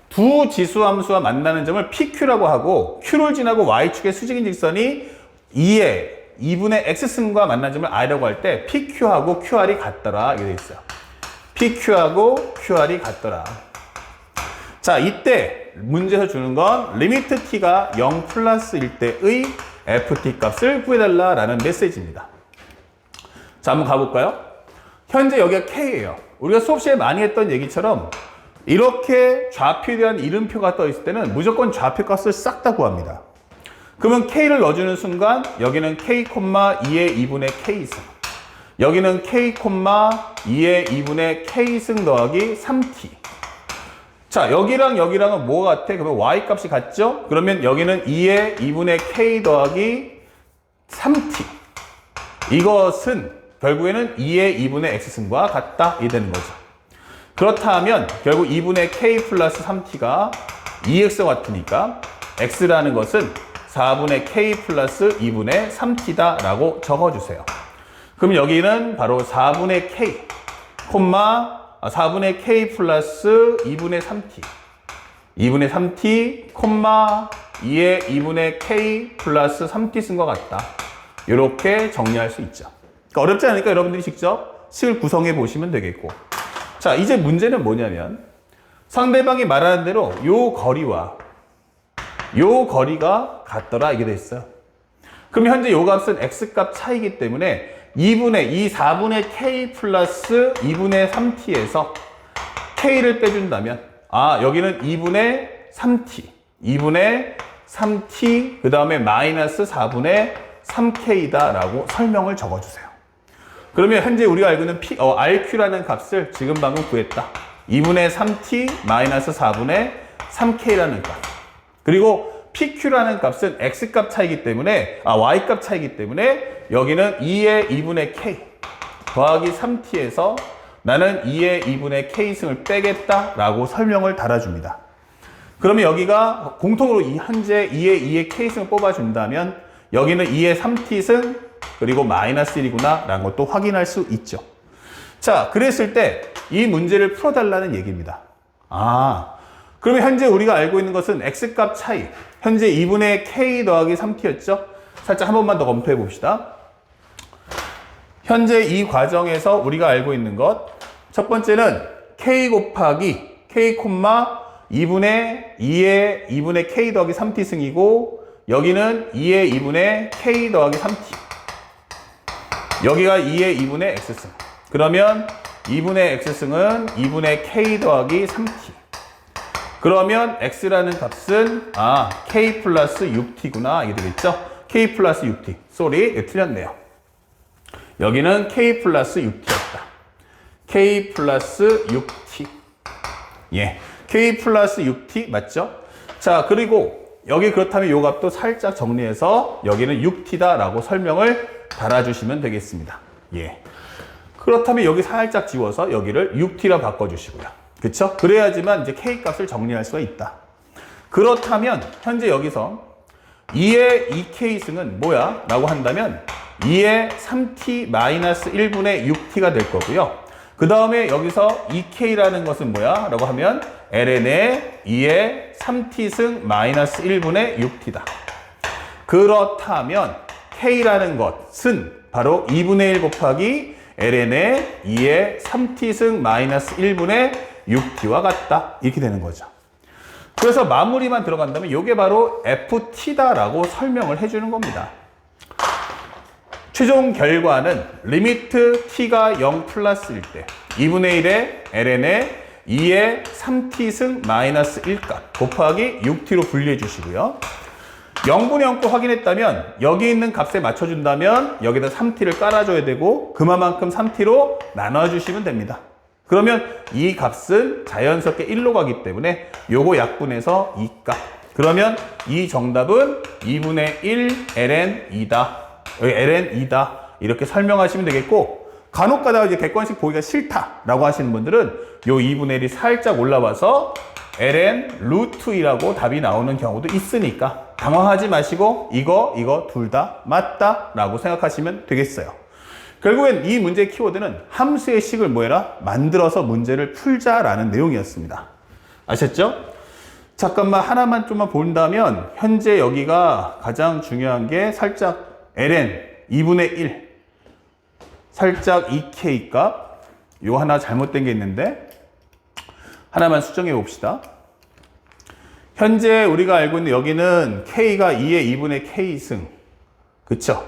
두 지수함수와 만나는 점을 pq라고 하고 q를 지나고 y축의 수직인 직선이 2분의 x승과 만나는 점을 i라고 할 때 pq하고 qr이 같더라 이렇게 돼 있어요. pq하고 qr이 같더라. 자, 이때 문제에서 주는 건 리미트 t가 0 플러스일 때의 ft 값을 구해달라 라는 메시지입니다. 자, 한번 가볼까요? 현재 여기가 k예요. 우리가 수업 시간에 많이 했던 얘기처럼 이렇게 좌표에 대한 이름표가 떠 있을 때는 무조건 좌표 값을 싹 다 구합니다. 그러면 k를 넣어주는 순간 여기는 k, 2의 2분의 k승, 여기는 k, 2의 2분의 k승 더하기 3t. 자, 여기랑 여기랑은 뭐가 같아? 그러면 y 값이 같죠? 그러면 여기는 2의 2분의 k 더하기 3t. 이것은 결국에는 2의 2분의 x승과 같다 이 되는 거죠. 그렇다면 결국 2분의 k 플러스 3t가 2x와 같으니까 x라는 것은 4분의 k 플러스 2분의 3t다 라고 적어주세요. 그럼 여기는 바로 4분의 k, 4분의 k 플러스 2분의 3t 2분의 3t, 2의 2분의 k 플러스 3t 쓴 것 같다. 이렇게 정리할 수 있죠. 그러니까 어렵지 않으니까 여러분들이 직접 식을 구성해 보시면 되겠고. 자, 이제 문제는 뭐냐면 상대방이 말하는 대로 요 거리와 요 거리가 같더라 이게 돼 있어요. 그럼 현재 요 값은 x값 차이기 때문에 4분의 k 플러스 2분의 3t에서 k를 빼준다면 여기는 2분의 3t 그 다음에 마이너스 4분의 3k다 라고 설명을 적어주세요. 그러면 현재 우리가 알고 있는 RQ라는 값을 지금 방금 구했다. 2분의 3t 마이너스 4분의 3k라는 값. 그리고 PQ라는 값은 X값 차이기 때문에, Y값 차이기 때문에 여기는 2의 2분의 K 더하기 3t에서 나는 2의 2분의 K승을 빼겠다 라고 설명을 달아줍니다. 그러면 여기가 공통으로 현재 2의 K승을 뽑아준다면 여기는 2의 3t승 그리고 마이너스 1이구나 라는 것도 확인할 수 있죠. 자, 그랬을 때 이 문제를 풀어달라는 얘기입니다. 그러면 현재 우리가 알고 있는 것은 X값 차이, 현재 2분의 K 더하기 3t였죠? 살짝 한 번만 더 검토해 봅시다. 현재 이 과정에서 우리가 알고 있는 것, 첫 번째는 K 곱하기 K, 2분의 2의 K 더하기 3t 승이고 여기는 2의 2분의 K 더하기 3t. 여기가 2의 2분의 x승. 그러면 2분의 x승은 2분의 k 더하기 3t. 그러면 x라는 값은 k 플러스 6t구나 이게 되겠죠? k 플러스 6t. 쏘리, 틀렸네요. 여기는 k 플러스 6t였다. k 플러스 6t. 예, k 플러스 6t 맞죠? 자, 그리고 여기 그렇다면 이 값도 살짝 정리해서 여기는 6t다 라고 설명을 달아주시면 되겠습니다. 예. 그렇다면 여기 살짝 지워서 여기를 6t라 바꿔주시고요. 그쵸? 그래야지만 이제 k 값을 정리할 수가 있다. 그렇다면 현재 여기서 2의 2k승은 뭐야? 라고 한다면 2의 3t-1분의 6t가 될 거고요. 그 다음에 여기서 2k라는 것은 뭐야? 라고 하면 ln의 2의 3t승 마이너스 1분의 6t다. 그렇다면 k라는 것은 바로 2분의 1 곱하기 ln의 2의 3t승 마이너스 1분의 6t와 같다. 이렇게 되는 거죠. 그래서 마무리만 들어간다면 이게 바로 ft다라고 설명을 해주는 겁니다. 최종 결과는 리미트 t가 0 플러스일 때 2분의 1의 ln의 2의 3t승 마이너스 1값 곱하기 6t로 분리해 주시고요. 0분의 0도 확인했다면 여기 있는 값에 맞춰준다면 여기다 3t를 깔아줘야 되고 그만큼 3t로 나눠주시면 됩니다. 그러면 이 값은 자연스럽게 1로 가기 때문에 요거 약분해서 2값. 그러면 이 정답은 2분의 1 ln 2다. 여기 ln 2다. 이렇게 설명하시면 되겠고 간혹 가다가 이제 객관식 보기가 싫다라고 하시는 분들은 요 2분의 1이 살짝 올라와서 ln 루트 2라고 답이 나오는 경우도 있으니까 당황하지 마시고 이거 둘 다 맞다 라고 생각하시면 되겠어요. 결국엔 이 문제의 키워드는 함수의 식을 뭐해라? 만들어서 문제를 풀자라는 내용이었습니다. 아셨죠? 잠깐만 하나만 좀만 본다면 현재 여기가 가장 중요한 게 살짝 ln 2분의 1 살짝 2k 값 요 하나 잘못된 게 있는데 하나만 수정해 봅시다. 현재 우리가 알고 있는 여기는 k가 2의 2분의 k승. 그쵸?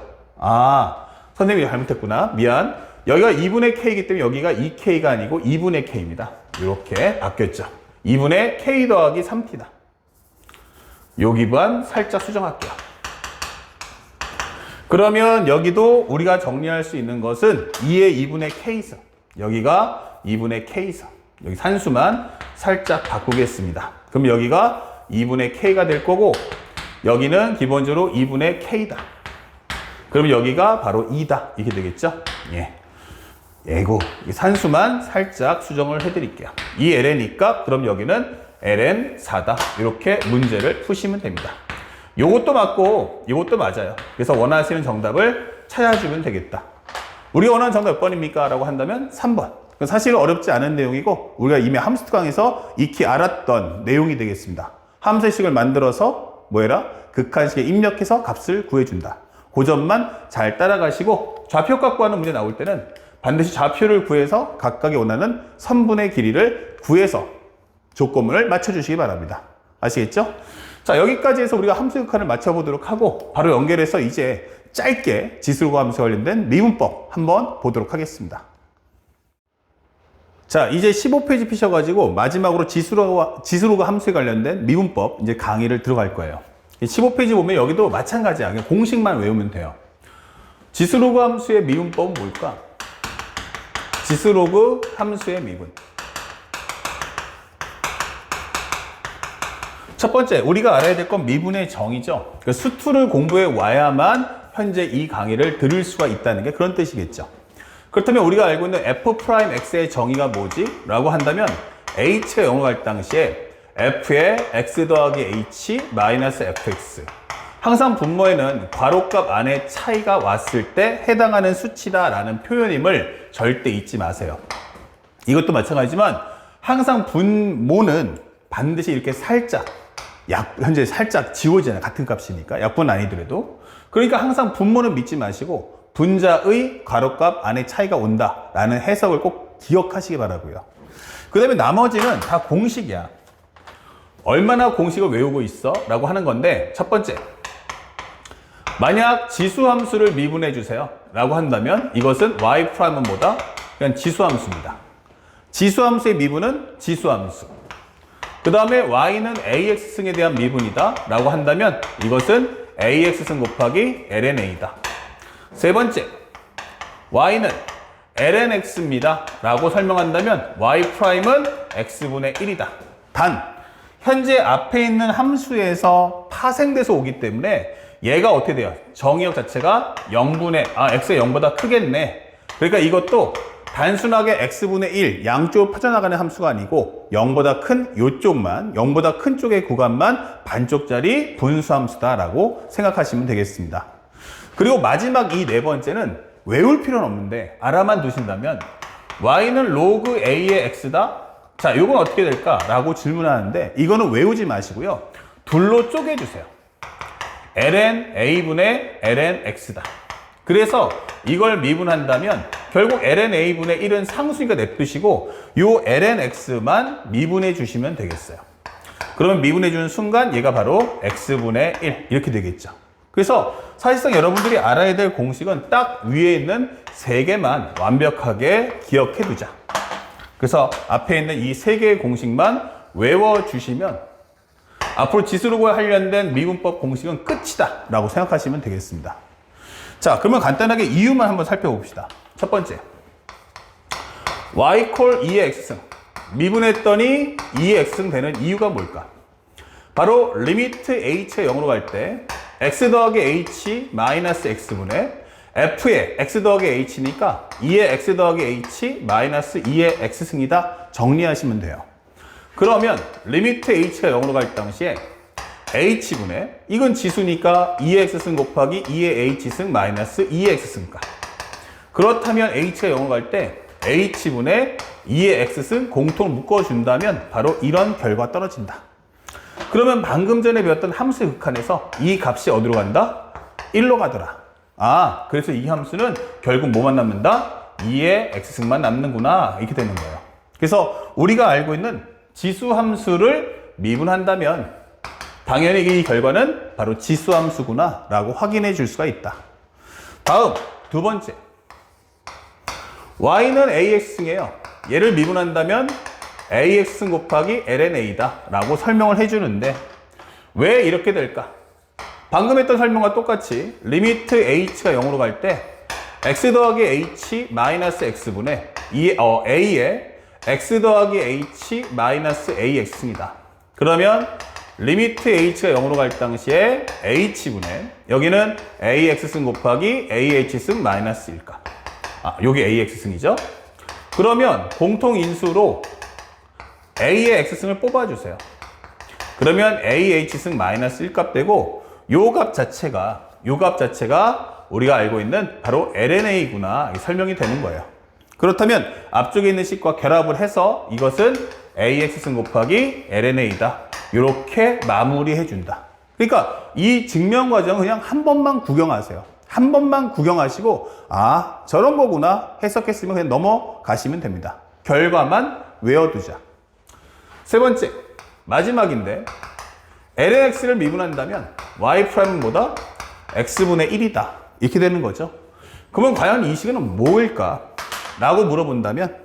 선생님이 잘못했구나. 미안. 여기가 2분의 k이기 때문에 여기가 2k가 아니고 2분의 k입니다. 이렇게 바뀌었죠. 2분의 k 더하기 3t다. 요 기반 살짝 수정할게요. 그러면 여기도 우리가 정리할 수 있는 것은 2의 2분의 k승. 여기가 2분의 k승. 여기 산수만 살짝 바꾸겠습니다. 그럼 여기가 2분의 k가 될 거고 여기는 기본적으로 2분의 k다. 그럼 여기가 바로 2다. 이렇게 되겠죠? 예. 예고. 산수만 살짝 수정을 해드릴게요. 이 ln 값, 그럼 여기는 ln 4다. 이렇게 문제를 푸시면 됩니다. 요것도 맞고 이것도 맞아요. 그래서 원하시는 정답을 찾아주면 되겠다. 우리가 원하는 정답 몇 번입니까? 라고 한다면 3번. 사실은 어렵지 않은 내용이고 우리가 이미 함수 강에서 익히 알았던 내용이 되겠습니다. 함수의 식을 만들어서 뭐해라? 극한식에 입력해서 값을 구해준다. 그 점만 잘 따라가시고 좌표값 구하는 문제 나올 때는 반드시 좌표를 구해서 각각의 원하는 선분의 길이를 구해서 조건문을 맞춰주시기 바랍니다. 아시겠죠? 자, 여기까지 해서 우리가 함수 극한을 맞춰보도록 하고 바로 연결해서 이제 짧게 지수로그 함수에 관련된 미분법 한번 보도록 하겠습니다. 자, 이제 15페이지 피셔가지고 마지막으로 지수로그 함수에 관련된 미분법 이제 강의를 들어갈 거예요. 15페이지 보면 여기도 마찬가지야. 그냥 공식만 외우면 돼요. 지수로그 함수의 미분법은 뭘까? 지수로그 함수의 미분. 첫 번째, 우리가 알아야 될 건 미분의 정의죠. 그 수투를 공부해 와야만 현재 이 강의를 들을 수가 있다는 게 그런 뜻이겠죠. 그렇다면 우리가 알고 있는 f'x의 정의가 뭐지? 라고 한다면 h가 0을 갈 당시에 f의 x 더하기 h 마이너스 fx. 항상 분모에는 괄호값 안에 차이가 왔을 때 해당하는 수치다 라는 표현임을 절대 잊지 마세요. 이것도 마찬가지지만 항상 분모는 반드시 이렇게 살짝 현재 살짝 지워지잖아요. 같은 값이니까 약분 아니더라도. 그러니까 항상 분모는 믿지 마시고 분자의 괄호값 안에 차이가 온다라는 해석을 꼭 기억하시기 바라고요. 그 다음에 나머지는 다 공식이야. 얼마나 공식을 외우고 있어? 라고 하는 건데 첫 번째, 만약 지수함수를 미분해 주세요 라고 한다면 이것은 y''은 뭐다? 그냥 지수함수입니다. 지수함수의 미분은 지수함수. 그 다음에 y는 ax승에 대한 미분이다 라고 한다면 이것은 ax승 곱하기 lna다. 세 번째, y는 lnx입니다 라고 설명한다면 y'은 x분의 1이다. 단 현재 앞에 있는 함수에서 파생돼서 오기 때문에 얘가 어떻게 돼요? 정의역 자체가 x가 0보다 크겠네. 그러니까 이것도 단순하게 x분의 1 양쪽으로 퍼져나가는 함수가 아니고 0보다 큰 요쪽만, 0보다 큰 쪽의 구간만 반쪽짜리 분수함수다라고 생각하시면 되겠습니다. 그리고 마지막 이 네 번째는 외울 필요는 없는데 알아만 두신다면 y는 로그 a의 x다? 자, 이건 어떻게 될까? 라고 질문하는데 이거는 외우지 마시고요. 둘로 쪼개주세요. ln a분의 ln x다. 그래서 이걸 미분한다면 결국 ln a분의 1은 상수니까 냅두시고 요 ln x만 미분해 주시면 되겠어요. 그러면 미분해 주는 순간 얘가 바로 x분의 1 이렇게 되겠죠. 그래서 사실상 여러분들이 알아야 될 공식은 딱 위에 있는 세 개만 완벽하게 기억해 두자. 그래서 앞에 있는 이 세 개의 공식만 외워주시면 앞으로 지수로 관련된 미분법 공식은 끝이다 라고 생각하시면 되겠습니다. 자, 그러면 간단하게 이유만 한번 살펴봅시다. 첫 번째, y 콜 2의 x승 미분했더니 2의 x승 되는 이유가 뭘까? 바로 리미트 h가 0으로 갈 때 x 더하기 h 마이너스 x분의 f의 x 더하기 h니까 2의 x 더하기 h 마이너스 2의 x승이다 정리하시면 돼요. 그러면 리미트 h가 0으로 갈 당시에 h분의 이건 지수니까 2의 x승 곱하기 2의 h승 마이너스 2의 x승가. 그렇다면 h가 0으로 갈 때 h분의 2의 x승 공통 묶어준다면 바로 이런 결과 떨어진다. 그러면 방금 전에 배웠던 함수의 극한에서 이 값이 어디로 간다? 1로 가더라. 아, 그래서 이 함수는 결국 뭐만 남는다? 2의 x승만 남는구나. 이렇게 되는 거예요. 그래서 우리가 알고 있는 지수함수를 미분한다면 당연히 이 결과는 바로 지수함수구나 라고 확인해 줄 수가 있다. 다음 두 번째, y는 ax승이에요. 얘를 미분한다면 ax승 곱하기 lna다 라고 설명을 해주는데 왜 이렇게 될까? 방금 했던 설명과 똑같이 리미트 h가 0으로 갈 때 x 더하기 h 마이너스 x분의 a의 x 더하기 h 마이너스 ax승이다. 그러면 리미트 h가 0으로 갈 당시에 h분의 여기는 ax승 곱하기 ah승 마이너스 1가. 아, 여기 ax승이죠. 그러면 공통인수로 a의 x승을 뽑아주세요. 그러면 ah승 마이너스 1값 되고 요 값 자체가 우리가 알고 있는 바로 lna구나 설명이 되는 거예요. 그렇다면 앞쪽에 있는 식과 결합을 해서 이것은 ax승 곱하기 lna다 이렇게 마무리해 준다. 그러니까 이 증명 과정은 그냥 한 번만 구경하세요. 한 번만 구경하시고 아, 저런 거구나 해석했으면 그냥 넘어가시면 됩니다. 결과만 외워두자. 세 번째, 마지막인데 lnx를 미분한다면 y'은 뭐다? x분의 1이다. 이렇게 되는 거죠. 그러면 과연 이 식은 뭐일까? 라고 물어본다면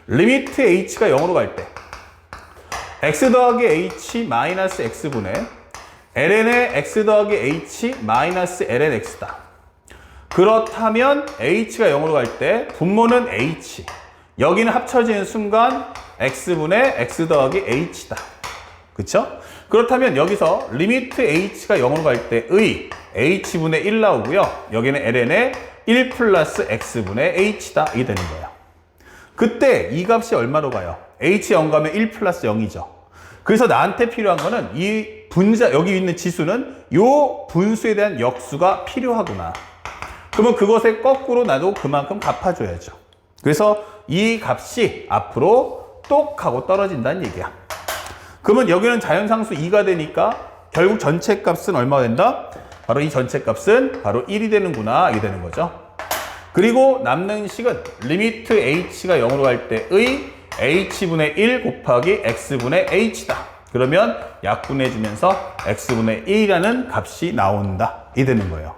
리미트 h가 0으로 갈 때 x 더하기 h 마이너스 x분의 ln의 x 더하기 h 마이너스 lnx다. 그렇다면 h가 0으로 갈 때 분모는 h, 여기는 합쳐지는 순간 x분의 x 더하기 h다. 그쵸? 그렇다면 여기서 리미트 h가 0으로 갈 때의 h분의 1 나오고요. 여기는 ln의 1 플러스 x분의 h다. 이게 되는 거예요. 그때 이 값이 얼마로 가요? h 0 가면 1 플러스 0이죠. 그래서 나한테 필요한 거는 이 분자, 여기 있는 지수는 요 분수에 대한 역수가 필요하구나. 그러면 그것에 거꾸로 나도 그만큼 갚아줘야죠. 그래서 이 값이 앞으로 똑 하고 떨어진다는 얘기야. 그러면 여기는 자연상수 2가 되니까 결국 전체 값은 얼마가 된다? 바로 이 전체 값은 바로 1이 되는구나. 이게 되는 거죠. 그리고 남는 식은 리미트 h가 0으로 갈 때의 h분의 1 곱하기 x분의 h다. 그러면 약분해주면서 x분의 1이라는 값이 나온다. 이 되는 거예요.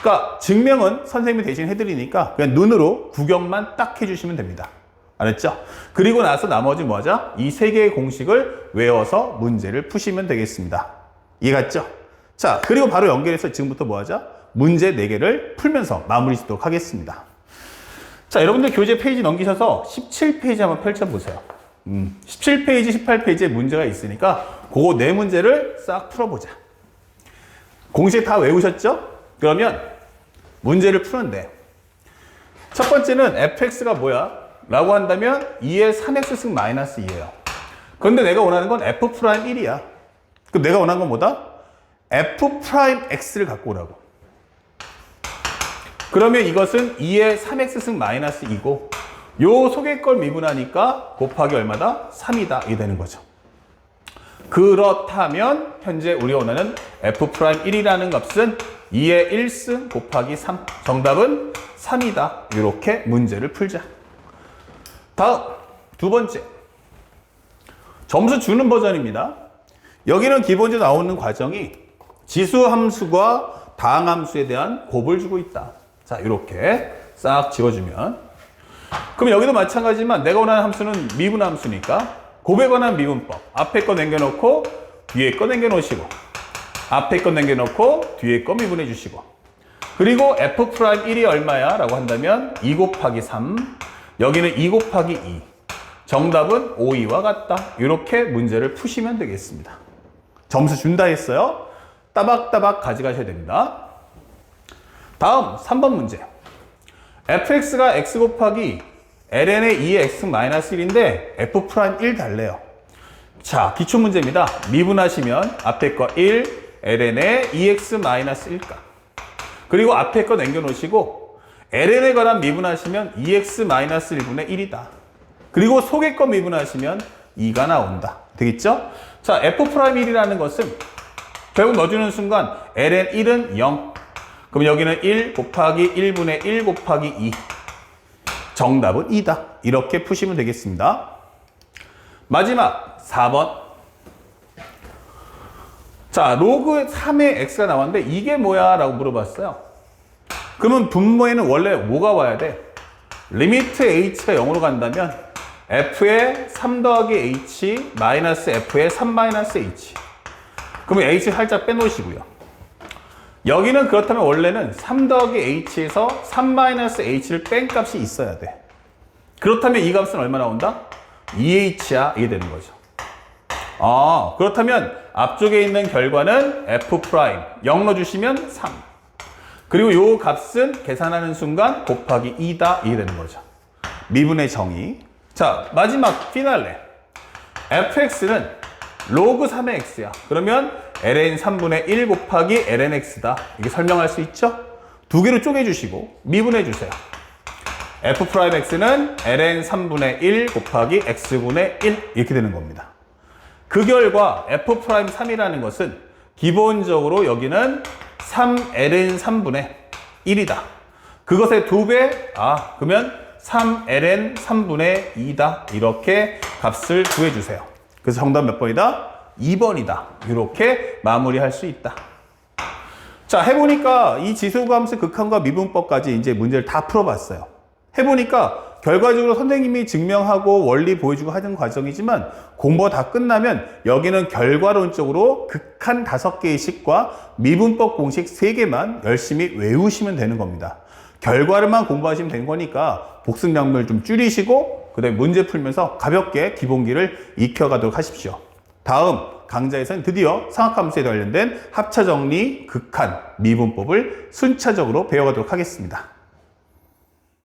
그러니까 증명은 선생님이 대신 해드리니까 그냥 눈으로 구경만 딱 해주시면 됩니다. 알았죠? 그리고 나서 나머지 뭐 하자? 이 세 개의 공식을 외워서 문제를 푸시면 되겠습니다. 이해갔죠? 자, 그리고 바로 연결해서 지금부터 뭐 하자? 문제 4개를 풀면서 마무리 짓도록 하겠습니다. 자, 여러분들 교재 페이지 넘기셔서 17페이지 한번 펼쳐보세요. 17페이지, 18페이지에 문제가 있으니까 그거 4문제를 싹 풀어보자. 공식 다 외우셨죠? 그러면 문제를 푸는데 첫 번째는 fx가 뭐야? 라고 한다면 2의 3x 승 마이너스 2예요. 그런데 내가 원하는 건 f'1이야. 그럼 내가 원하는 건 뭐다? f'x를 갖고 오라고. 그러면 이것은 2의 3x 승 마이너스 2고 요 속의 걸 미분하니까 곱하기 얼마다? 3이다. 이게 되는 거죠. 그렇다면 현재 우리가 원하는 f'1이라는 값은 2의 1승 곱하기 3. 정답은 3이다. 이렇게 문제를 풀자. 다음 두 번째. 점수 주는 버전입니다. 여기는 기본적으로 나오는 과정이 지수 함수과 다항 함수에 대한 곱을 주고 있다. 자, 이렇게 싹 지워주면 그럼 여기도 마찬가지지만 내가 원하는 함수는 미분 함수니까 곱에 관한 미분법. 앞에 거 남겨놓고 뒤에 거 남겨놓으시고 앞에 거 남겨놓고 뒤에 거 미분해 주시고 그리고 f'1이 얼마야? 라고 한다면 2 곱하기 3 여기는 2 곱하기 2 정답은 5, 2와 같다. 이렇게 문제를 푸시면 되겠습니다. 점수 준다 했어요. 따박따박 가져가셔야 됩니다. 다음 3번 문제. fx가 x 곱하기 ln의 2의 x-1인데 f'1 달래요. 자, 기초문제입니다. 미분하시면 앞에 거 1, ln의 2x-1값. 그리고 앞에 거 남겨놓으시고 ln에 관한 미분하시면 2x-1분의 1이다. 그리고 속의 거 미분하시면 2가 나온다. 되겠죠? 자, f'1이라는 것은 결국 넣어주는 순간 ln 1은 0. 그럼 여기는 1 곱하기 1분의 1 곱하기 2. 정답은 2다. 이렇게 푸시면 되겠습니다. 마지막 4번. 자, 로그 3의 x가 나왔는데 이게 뭐야? 라고 물어봤어요. 그러면 분모에는 원래 뭐가 와야 돼? 리미트 h가 0으로 간다면 f의 3 더하기 h 마이너스 f의 3 마이너스 h. 그러면 h 살짝 빼놓으시고요. 여기는 그렇다면 원래는 3 더하기 h에서 3 마이너스 h를 뺀 값이 있어야 돼. 그렇다면 이 값은 얼마 나온다? 2h야. 이게 되는 거죠. 아, 그렇다면 앞쪽에 있는 결과는 f', 0 넣어주시면 3. 그리고 요 값은 계산하는 순간 곱하기 2다. 이게 되는 거죠. 미분의 정의. 자, 마지막 피날레. fx는 로그 3의 x야. 그러면 ln 3분의 1 곱하기 ln x다. 이게 설명할 수 있죠? 두 개로 쪼개주시고 미분해 주세요. f'x는 ln 3분의 1 곱하기 x분의 1 이렇게 되는 겁니다. 그 결과 f'3이라는 것은 기본적으로 여기는 3ln 3분의 1이다. 그것의 2배, 그러면 3ln 3분의 2다. 이렇게 값을 구해주세요. 그래서 정답 몇 번이다? 2번이다. 이렇게 마무리할 수 있다. 자, 해보니까 이 지수함수 극한과 미분법까지 이제 문제를 다 풀어봤어요. 해보니까 결과적으로 선생님이 증명하고 원리 보여주고 하는 과정이지만 공부가 다 끝나면 여기는 결과론적으로 극한 5개의 식과 미분법 공식 3개만 열심히 외우시면 되는 겁니다. 결과를만 공부하시면 되는 거니까 복습량을 좀 줄이시고 그 다음에 문제 풀면서 가볍게 기본기를 익혀가도록 하십시오. 다음 강좌에서는 드디어 상학함수에 관련된 합차정리, 극한, 미분법을 순차적으로 배워가도록 하겠습니다.